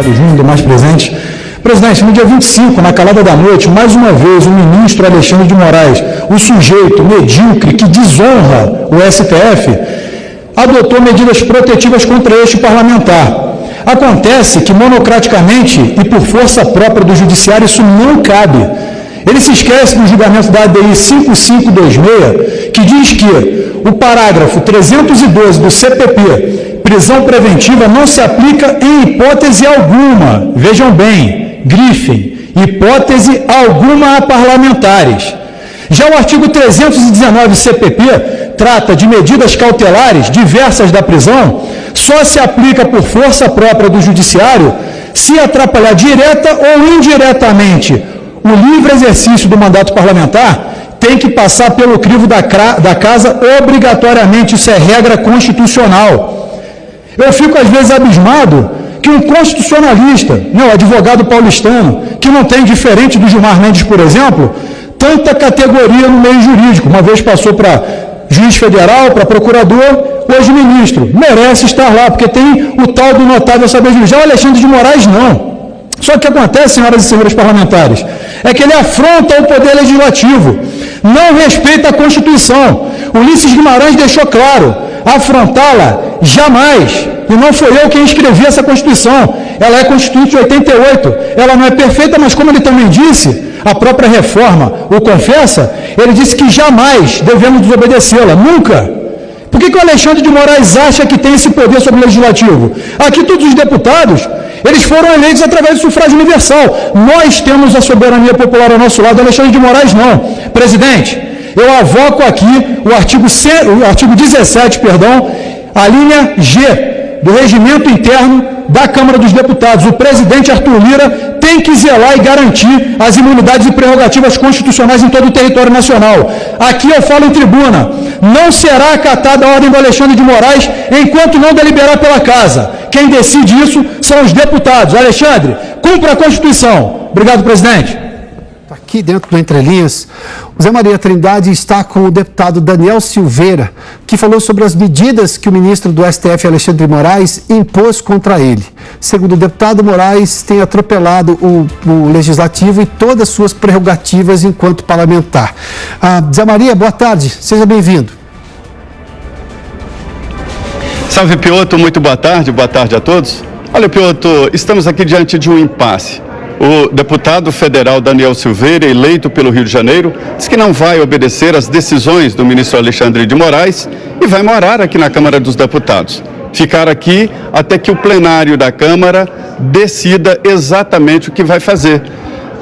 deputado Júnior, demais presentes. Presidente, no dia 25, na calada da noite, mais uma vez, o ministro Alexandre de Moraes, o sujeito medíocre que desonra o STF, adotou medidas protetivas contra este parlamentar. Acontece que, monocraticamente e por força própria do judiciário, isso não cabe. Ele se esquece do julgamento da ADI 5526, que diz que o parágrafo 312 do CPP, prisão preventiva, não se aplica em hipótese alguma. Vejam bem, grifem, hipótese alguma a parlamentares. Já o artigo 319 CPP trata de medidas cautelares diversas da prisão, só se aplica por força própria do judiciário se atrapalhar direta ou indiretamente o livre exercício do mandato parlamentar, tem que passar pelo crivo da casa obrigatoriamente, isso é regra constitucional. Eu fico às vezes abismado que um constitucionalista, o advogado paulistano, que não tem, diferente do Gilmar Mendes, por exemplo, tanta categoria no meio jurídico, uma vez passou para juiz federal, para procurador, hoje ministro, merece estar lá, porque tem o tal do notável saber juiz. Já o Alexandre de Moraes, não. Só que o que acontece, senhoras e senhores parlamentares, é que ele afronta o poder legislativo, não respeita a Constituição. Ulisses Guimarães deixou claro, afrontá-la jamais, e não foi eu quem escrevi essa Constituição, ela é Constituinte de 88, ela não é perfeita, mas como ele também disse, a própria reforma o confessa, ele disse que jamais devemos desobedecê-la, nunca. Por que o Alexandre de Moraes acha que tem esse poder sobre o legislativo? Aqui todos os deputados, eles foram eleitos através do sufrágio universal. Nós temos a soberania popular ao nosso lado, Alexandre de Moraes não. Presidente, eu avoco aqui o artigo 17, a linha G do regimento interno da Câmara dos Deputados. O presidente Arthur Lira tem que zelar e garantir as imunidades e prerrogativas constitucionais em todo o território nacional. Aqui eu falo em tribuna, não será acatada a ordem do Alexandre de Moraes enquanto não deliberar pela casa. Quem decide isso são os deputados. Alexandre, cumpra a Constituição. Obrigado, presidente. Aqui dentro do Entre Linhas, o Zé Maria Trindade está com o deputado Daniel Silveira, que falou sobre as medidas que o ministro do STF, Alexandre de Moraes, impôs contra ele. Segundo o deputado, Moraes tem atropelado o legislativo e todas as suas prerrogativas enquanto parlamentar. Zé Maria, boa tarde, seja bem-vindo. Salve, Piotr, muito boa tarde a todos. Olha, Piotr, estamos aqui diante de um impasse. O deputado federal Daniel Silveira, eleito pelo Rio de Janeiro, diz que não vai obedecer às decisões do ministro Alexandre de Moraes e vai morar aqui na Câmara dos Deputados. Ficar aqui até que o plenário da Câmara decida exatamente o que vai fazer.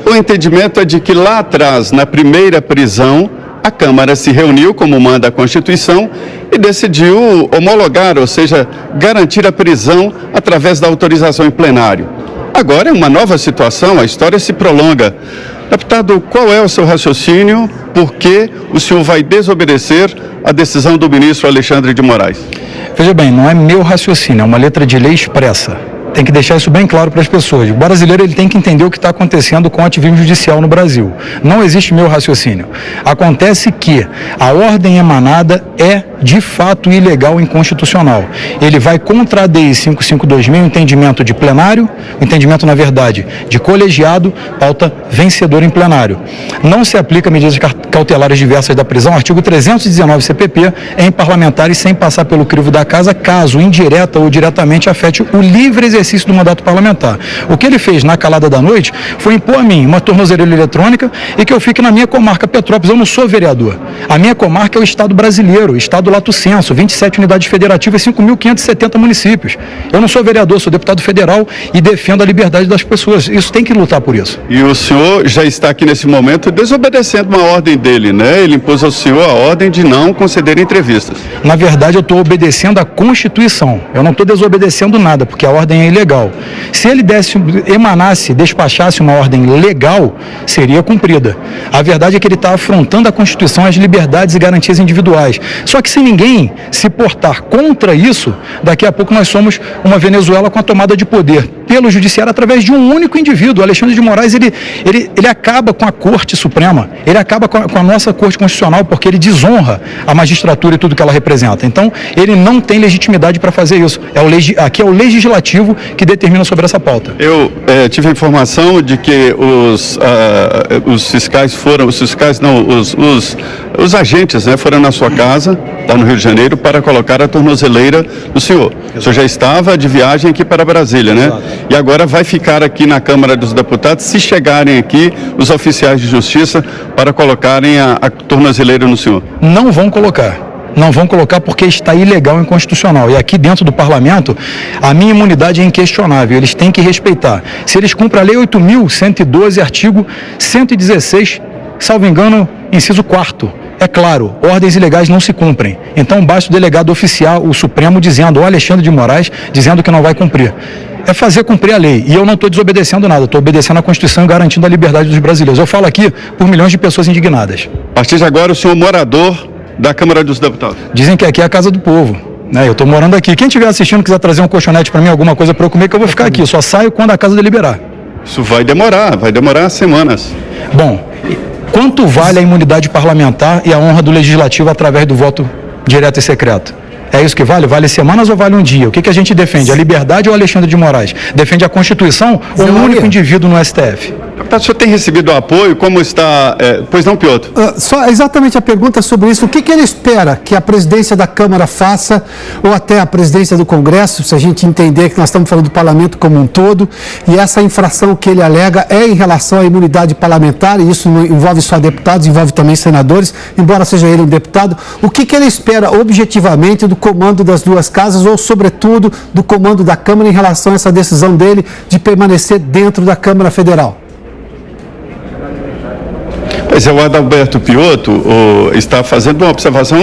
O entendimento é de que lá atrás, na primeira prisão, a Câmara se reuniu, como manda a Constituição, e decidiu homologar, ou seja, garantir a prisão através da autorização em plenário. Agora é uma nova situação, a história se prolonga. Deputado, qual é o seu raciocínio? Por que o senhor vai desobedecer a decisão do ministro Alexandre de Moraes? Veja bem, não é meu raciocínio, é uma letra de lei expressa. Tem que deixar isso bem claro para as pessoas. O brasileiro ele tem que entender o que está acontecendo com o ativismo judicial no Brasil. Não existe meu raciocínio. Acontece que a ordem emanada é, de fato, ilegal e inconstitucional. Ele vai contra a ADI 5526, o entendimento de plenário, o entendimento, na verdade, de colegiado, pauta vencedora em plenário. Não se aplica medidas cautelares diversas da prisão, artigo 319 CPP, em parlamentares sem passar pelo crivo da casa, caso indireta ou diretamente afete o livre exercício do mandato parlamentar. O que ele fez na calada da noite foi impor a mim uma tornozeleira eletrônica e que eu fique na minha comarca Petrópolis. Eu não sou vereador. A minha comarca é o Estado brasileiro, Estado lato sensu, 27 unidades federativas, 5.570 municípios. Eu não sou vereador, sou deputado federal e defendo a liberdade das pessoas. Isso tem que lutar por isso. E o senhor já está aqui nesse momento desobedecendo uma ordem dele, né? Ele impôs ao senhor a ordem de não conceder entrevistas. Na verdade, eu estou obedecendo a Constituição. Eu não estou desobedecendo nada, porque a ordem é ilegal. Se ele despachasse uma ordem legal, seria cumprida. A verdade é que ele está afrontando a Constituição, as liberdades e garantias individuais. Só que se ninguém se portar contra isso, daqui a pouco nós somos uma Venezuela com a tomada de poder pelo judiciário através de um único indivíduo. O Alexandre de Moraes, ele acaba com a Corte Suprema, ele acaba com a nossa Corte Constitucional, porque ele desonra a magistratura e tudo que ela representa. Então, ele não tem legitimidade para fazer isso. Aqui é o Legislativo que determina sobre essa pauta. Eu tive a informação de que os agentes, né, foram na sua casa, lá no Rio de Janeiro, para colocar a tornozeleira do senhor. O senhor já estava de viagem aqui para Brasília, né? Exato. E agora vai ficar aqui na Câmara dos Deputados, se chegarem aqui os oficiais de justiça para colocarem a tornozeleira no senhor. Não vão colocar. Não vão colocar porque está ilegal e inconstitucional. E aqui dentro do parlamento, a minha imunidade é inquestionável. Eles têm que respeitar. Se eles cumprem a Lei 8.112, artigo 116, salvo engano, inciso 4º. É claro, ordens ilegais não se cumprem. Então basta o delegado oficial, o Supremo, dizendo, o Alexandre de Moraes, dizendo que não vai cumprir. É fazer cumprir a lei. E eu não estou desobedecendo nada, estou obedecendo a Constituição e garantindo a liberdade dos brasileiros. Eu falo aqui por milhões de pessoas indignadas. A partir de agora, o senhor morador da Câmara dos Deputados. Dizem que aqui é a casa do povo. Né? Eu estou morando aqui. Quem estiver assistindo, quiser trazer um colchonete para mim, alguma coisa para eu comer, que eu vou ficar aqui. Eu só saio quando a casa deliberar. Isso vai demorar semanas. Bom, quanto vale a imunidade parlamentar e a honra do Legislativo através do voto direto e secreto? É isso que vale? Vale semanas ou vale um dia? O que a gente defende? A liberdade ou Alexandre de Moraes? Defende a Constituição ou um único indivíduo no STF? O senhor tem recebido apoio? Como está? Pois não, Piotr? Só exatamente a pergunta sobre isso. O que ele espera que a presidência da Câmara faça, ou até a presidência do Congresso, se a gente entender que nós estamos falando do parlamento como um todo, e essa infração que ele alega é em relação à imunidade parlamentar, e isso não envolve só deputados, envolve também senadores, embora seja ele um deputado. O que ele espera objetivamente do comando das duas casas, ou sobretudo do comando da Câmara em relação a essa decisão dele de permanecer dentro da Câmara Federal? Pois é, o Adalberto Piotr está fazendo uma observação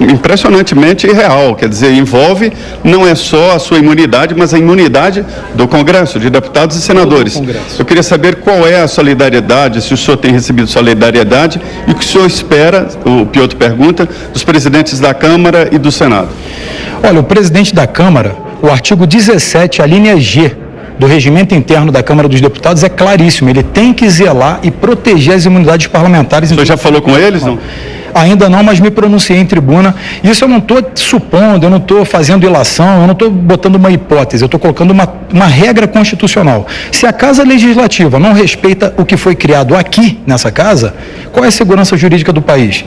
impressionantemente real, quer dizer, envolve não é só a sua imunidade, mas a imunidade do Congresso, de deputados e senadores. Eu queria saber qual é a solidariedade, se o senhor tem recebido solidariedade e o que o senhor espera, o Piotr pergunta, dos presidentes da Câmara e do Senado. Olha, o presidente da Câmara, o artigo 17, a linha G, do regimento interno da Câmara dos Deputados é claríssimo. Ele tem que zelar e proteger as imunidades parlamentares. O senhor já falou com eles, não? Ainda não, mas me pronunciei em tribuna. Isso eu não estou supondo, eu não estou fazendo ilação, eu não estou botando uma hipótese, eu estou colocando uma regra constitucional. Se a Casa Legislativa não respeita o que foi criado aqui, nessa casa, qual é a segurança jurídica do país?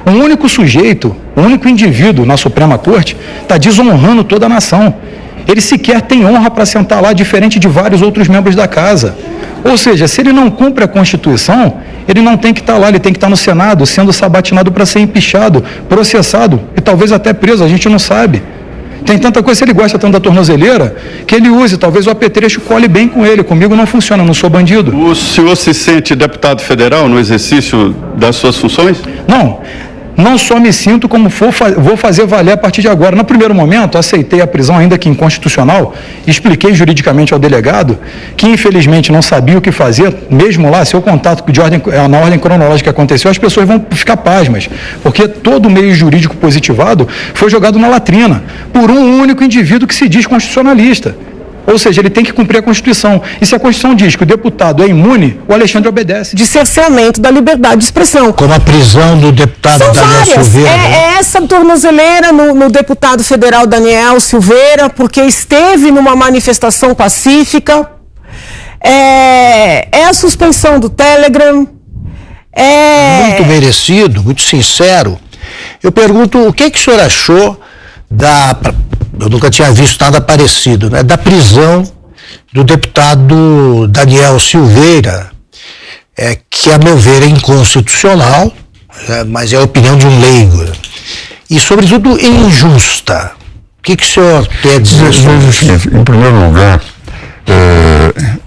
Um único sujeito, um único indivíduo na Suprema Corte está desonrando toda a nação. Ele sequer tem honra para sentar lá, diferente de vários outros membros da casa. Ou seja, se ele não cumpre a Constituição, ele não tem que estar lá, ele tem que estar no Senado, sendo sabatinado para ser empichado, processado e talvez até preso, a gente não sabe. Tem tanta coisa, se ele gosta tanto da tornozeleira, que ele use, talvez o apetrecho cole bem com ele, comigo não funciona, não sou bandido. O senhor se sente deputado federal no exercício das suas funções? Não só me sinto, como vou fazer valer a partir de agora. No primeiro momento, aceitei a prisão, ainda que inconstitucional, expliquei juridicamente ao delegado, que infelizmente não sabia o que fazer, mesmo lá, se eu contato na ordem cronológica que aconteceu, as pessoas vão ficar pasmas, porque todo o meio jurídico positivado foi jogado na latrina, por um único indivíduo que se diz constitucionalista. Ou seja, ele tem que cumprir a Constituição. E se a Constituição diz que o deputado é imune, o Alexandre obedece. De cerceamento da liberdade de expressão. Como a prisão do deputado Daniel Silveira. É essa tornozeleira no deputado federal Daniel Silveira, porque esteve numa manifestação pacífica. É a suspensão do Telegram. Muito merecido, muito sincero. Eu pergunto, o que o senhor achou eu nunca tinha visto nada parecido, né? Da prisão do deputado Daniel Silveira, que a meu ver é inconstitucional, mas é a opinião de um leigo, e sobretudo injusta. O que o senhor quer dizer sobre isso? Em primeiro lugar,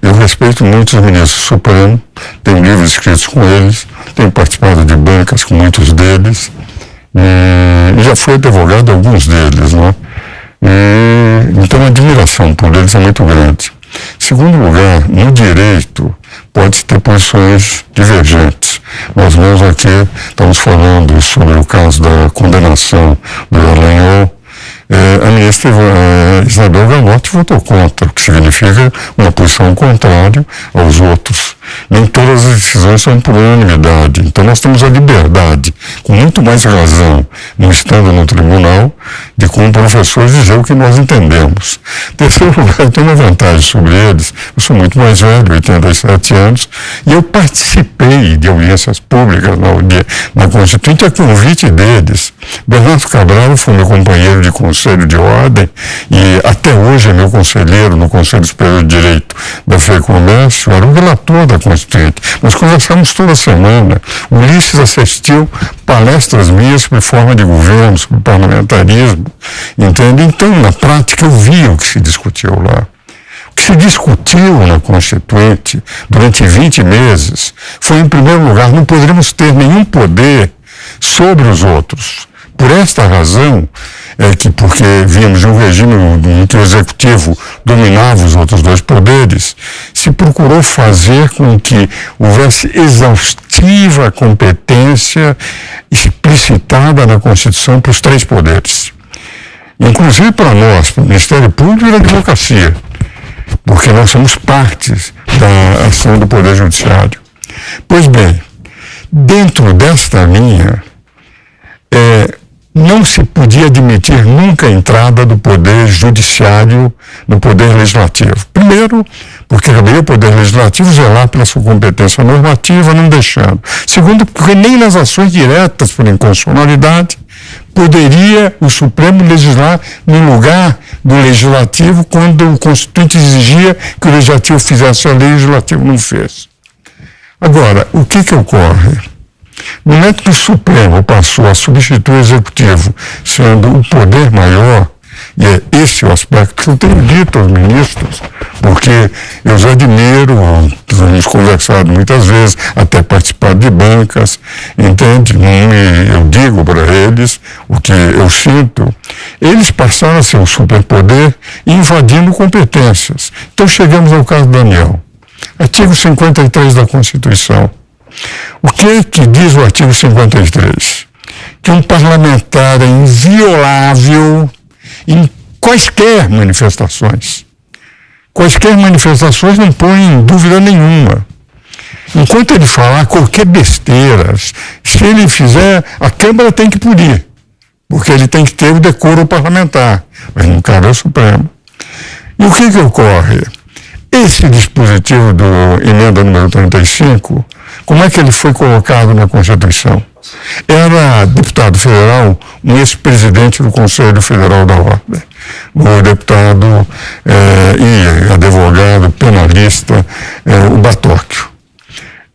eu respeito muito os ministros do Supremo, tenho livros escritos com eles, tenho participado de bancas com muitos deles, e já fui advogado de alguns deles, né? Então a admiração por eles é muito grande. Segundo lugar, no direito pode ter posições divergentes. Nós mesmos aqui estamos falando sobre o caso da condenação do Arranhol. A ministra Isabel Galotti votou contra, o que significa uma posição contrária aos outros Nem todas as decisões são por unanimidade. Então nós temos a liberdade, com muito mais razão, não estando no tribunal, de como professores dizer o que nós entendemos. Terceiro lugar, eu tenho uma vantagem sobre eles. Eu sou muito mais velho, 87 anos, e eu participei de audiências públicas na Constituinte a convite deles. Bernardo Cabral foi meu companheiro de Conselho de Ordem e até hoje é meu conselheiro no Conselho Superior de Direito da FEComércio, era o relator da Constituinte. Nós conversamos toda semana. O Ulisses assistiu palestras minhas sobre forma de governo, sobre parlamentarismo, entende? Então, na prática, eu vi o que se discutiu lá. O que se discutiu na Constituinte durante 20 meses foi, em primeiro lugar, não poderíamos ter nenhum poder sobre os outros. Por esta razão, porque vínhamos de um regime em que o executivo dominava os outros dois poderes, se procurou fazer com que houvesse exaustiva competência explicitada na Constituição para os três poderes. Inclusive para nós, para o Ministério Público e da Advocacia, porque nós somos partes da ação do Poder Judiciário. Pois bem, dentro desta linha, não se podia admitir nunca a entrada do Poder Judiciário no Poder Legislativo. Primeiro, porque caberia o Poder Legislativo zelar pela sua competência normativa, não deixando. Segundo, porque nem nas ações diretas por inconstitucionalidade poderia o Supremo legislar no lugar do Legislativo quando o Constituinte exigia que o Legislativo fizesse a lei, o Legislativo não fez. Agora, o que ocorre? No momento que o Supremo passou a substituir o Executivo, sendo o poder maior, e é esse o aspecto que eu tenho dito aos ministros, porque eu os admiro, temos conversado muitas vezes, até participado de bancas, entende? Eu digo para eles o que eu sinto. Eles passaram a ser um superpoder invadindo competências. Então chegamos ao caso do Daniel. Artigo 53 da Constituição. O que diz o artigo 53? Que um parlamentar é inviolável em quaisquer manifestações. Quaisquer manifestações não põem em dúvida nenhuma. Enquanto ele falar qualquer besteira, se ele fizer, a Câmara tem que punir, porque ele tem que ter o decoro parlamentar, mas não cabe ao Supremo. E o que ocorre? Esse dispositivo do emenda número 35, como é que ele foi colocado na Constituição? Era deputado federal, um ex-presidente do Conselho Federal da Ordem, o deputado e advogado, penalista, o Batóquio.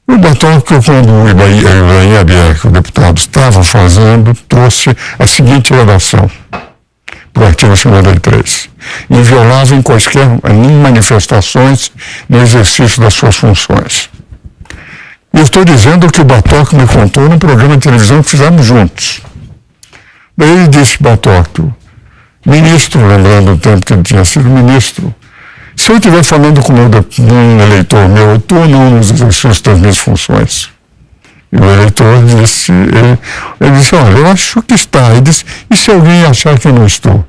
O Batóquio, quando o Ibrahim Abier, que o deputado estava fazendo, trouxe a seguinte redação para o artigo 53. Inviolável em quaisquer manifestações no exercício das suas funções. Eu estou dizendo o que o Batóquio me contou num programa de televisão que fizemos juntos. Daí ele disse, Batóquio, ministro, lembrando o tempo que ele tinha sido ministro, se eu estiver falando com um eleitor meu, eu estou ou não nos exercícios das minhas funções? E o eleitor disse, ele disse, olha, eu acho que está. Ele disse, e se alguém achar que eu não estou?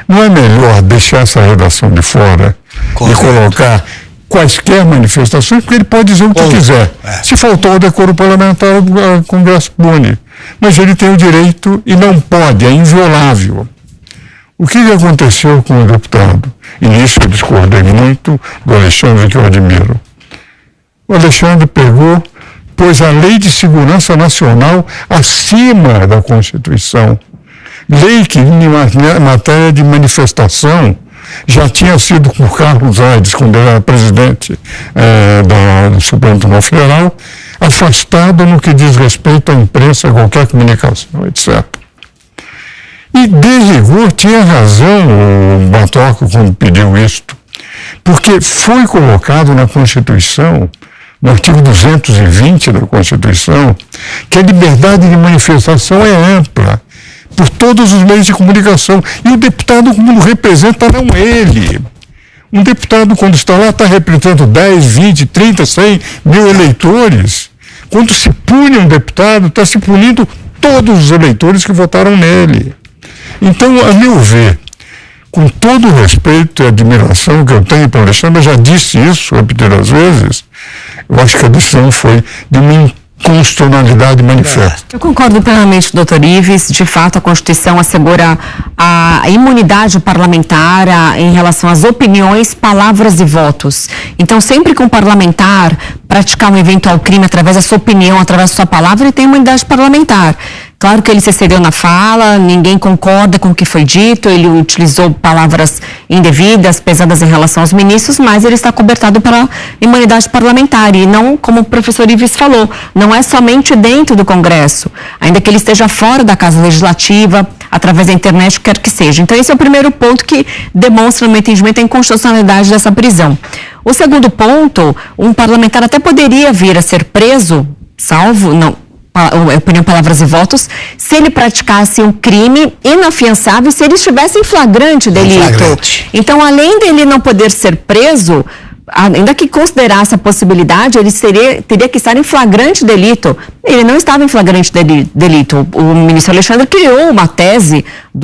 Não é melhor deixar essa redação de fora e colocar quaisquer manifestações, porque ele pode dizer o que quiser. Se faltou o decoro parlamentar, o Congresso pune. Mas ele tem o direito e não pode, é inviolável. O que aconteceu com o deputado? E nisso eu discordei muito do Alexandre, que eu admiro. O Alexandre pegou, pôs a Lei de Segurança Nacional acima da Constituição. Lei que, em matéria de manifestação, já tinha sido por Carlos Aires, quando ele era presidente do Supremo Tribunal Federal, afastado no que diz respeito à imprensa, qualquer comunicação, etc. E, de rigor, tinha razão o Batóquio quando pediu isto, porque foi colocado na Constituição, no artigo 220 da Constituição, que a liberdade de manifestação é ampla, por todos os meios de comunicação. E o deputado, como representa, não ele. Um deputado, quando está lá, está representando 10, 20, 30, 100 mil eleitores. Quando se pune um deputado, está se punindo todos os eleitores que votaram nele. Então, a meu ver, com todo o respeito e admiração que eu tenho para o Alexandre, eu já disse isso repetidas vezes, eu acho que a decisão foi de uma inconstitucionalidade manifesta. Eu concordo plenamente, doutor Ives. De fato, a Constituição assegura a imunidade parlamentar em relação às opiniões, palavras e votos. Então, sempre que um parlamentar praticar um eventual crime através da sua opinião, através da sua palavra, ele tem imunidade parlamentar. Claro que ele se excedeu na fala, ninguém concorda com o que foi dito, ele utilizou palavras indevidas, pesadas em relação aos ministros, mas ele está cobertado pela imunidade parlamentar. E não, como o professor Ives falou, não é somente dentro do Congresso, ainda que ele esteja fora da Casa Legislativa, através da internet, quer que seja. Então, esse é o primeiro ponto que demonstra, no meu entendimento, a inconstitucionalidade dessa prisão. O segundo ponto, um parlamentar até poderia vir a ser preso, salvo, não, opinião, palavras e votos, se ele praticasse um crime inafiançável, se ele estivesse em flagrante delito. Então, além dele não poder ser preso, ainda que considerasse a possibilidade, ele teria que estar em flagrante delito. Ele não estava em flagrante delito. O ministro Alexandre criou uma tese